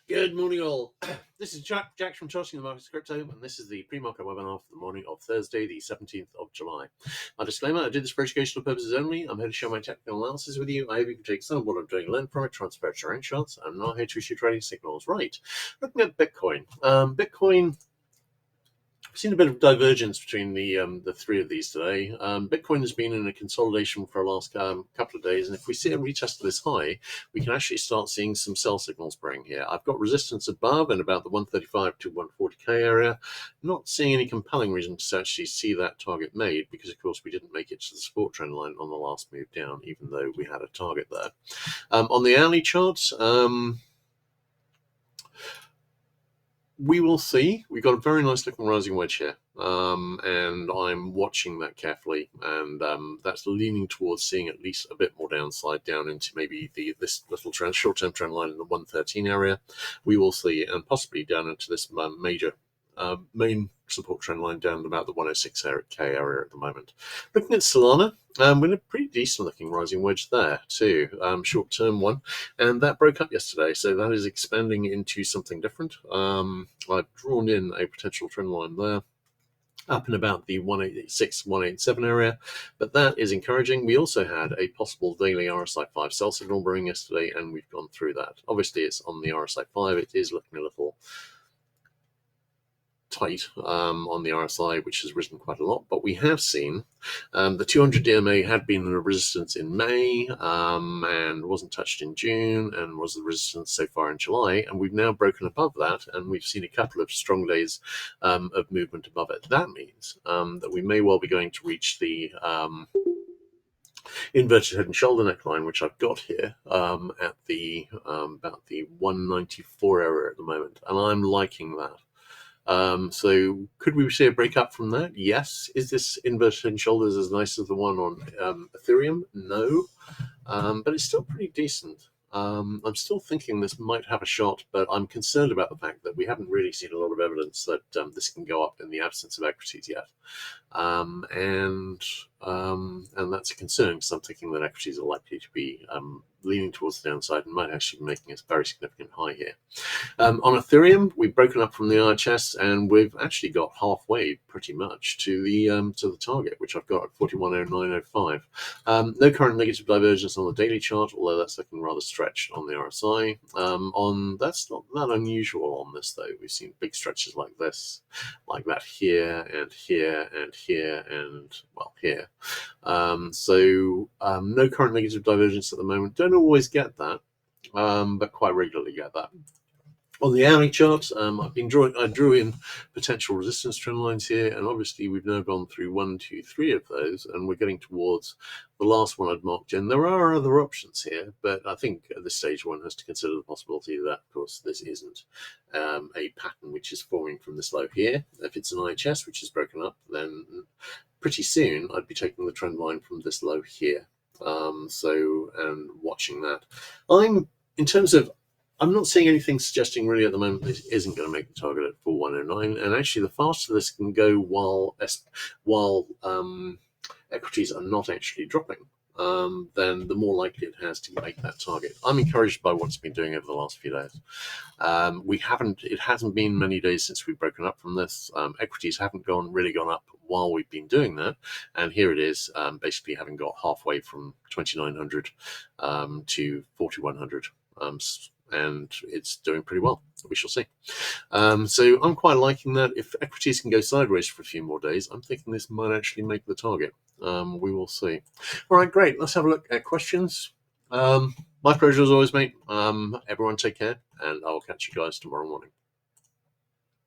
Good morning, all. This is Jack from Charting the Markets Crypto, and this is the pre-market webinar for the morning of Thursday, the 17th of July. My disclaimer, I did this for educational purposes only. I'm here to share my technical analysis with you. I hope you can take some of what I'm doing, learn from it, transfer it to your own charts. I'm not here to issue trading signals. Right, looking at Bitcoin. Bitcoin, I've seen a bit of divergence between the three of these today. Bitcoin has been in a consolidation for the last couple of days, and if we see a retest of this high, we can actually start seeing some sell signals breaking here. I've got resistance above and about the 135 to 140k area. Not seeing any compelling reason to actually see that target made, because of course we didn't make it to the support trend line on the last move down, even though we had a target there. On the hourly charts, we will see. We've got a very nice looking rising wedge here, and I'm watching that carefully, and that's leaning towards seeing at least a bit more downside down into maybe this little short-term trend line in the 113 area. We will see, and possibly down into this major main support trend line down about the 106k area at the moment. Looking at Solana, with a pretty decent looking rising wedge there too, short term one, and that broke up yesterday, so that is expanding into something different. I've drawn in a potential trend line there up in about the 186, 187 area, but that is encouraging. We also had a possible daily RSI 5 sell signal brewing yesterday, and we've gone through that. Obviously it's on the RSI 5, it is looking a little tight on the RSI, which has risen quite a lot, but we have seen the 200 DMA had been a resistance in May and wasn't touched in June, and was the resistance so far in July, and we've now broken above that, and we've seen a couple of strong days of movement above it. That means that we may well be going to reach the inverted head and shoulder neckline, which I've got here at the about the 194 area at the moment, and I'm liking that. So could we see a breakup from that? Yes. Is this inverted head and shoulders as nice as the one on Ethereum? No. But it's still pretty decent. I'm still thinking this might have a shot, but I'm concerned about the fact that we haven't really seen a lot of evidence that this can go up in the absence of equities yet. And that's a concern, because I'm thinking that equities are likely to be leaning towards the downside and might actually be making a very significant high here. On Ethereum, we've broken up from the IHS, and we've actually got halfway pretty much to the target, which I've got at 4109.05. No current negative divergence on the daily chart, although that's looking rather stretched on the RSI. That's not that unusual on this though. We've seen big stretches like this, like that here and here and here and well here. So no current negative divergence at the moment. Don't always get that, but quite regularly get that. On the hourly chart, I drew in potential resistance trend lines here, and obviously we've now gone through 1, 2, 3 of those, and we're getting towards the last one I'd marked in. There are other options here, but I think at this stage one has to consider the possibility that, of course, this isn't a pattern which is forming from this low here. If it's an IHS which is broken up, then pretty soon I'd be taking the trend line from this low here. And watching that. I'm not seeing anything suggesting really at the moment this isn't going to make the target at 4109, and actually the faster this can go while equities are not actually dropping, then the more likely it has to make that target. I'm encouraged by what's been doing over the last few days. It hasn't been many days since we've broken up from this. Equities haven't really gone up while we've been doing that, and here it is, basically having got halfway from 2900 to 4100. And it's doing pretty well. We shall see. So I'm quite liking that. If equities can go sideways for a few more days, I'm thinking this might actually make the target. We will see. All right, great. Let's have a look at questions. My pleasure as always, mate. Everyone take care, and I'll catch you guys tomorrow morning.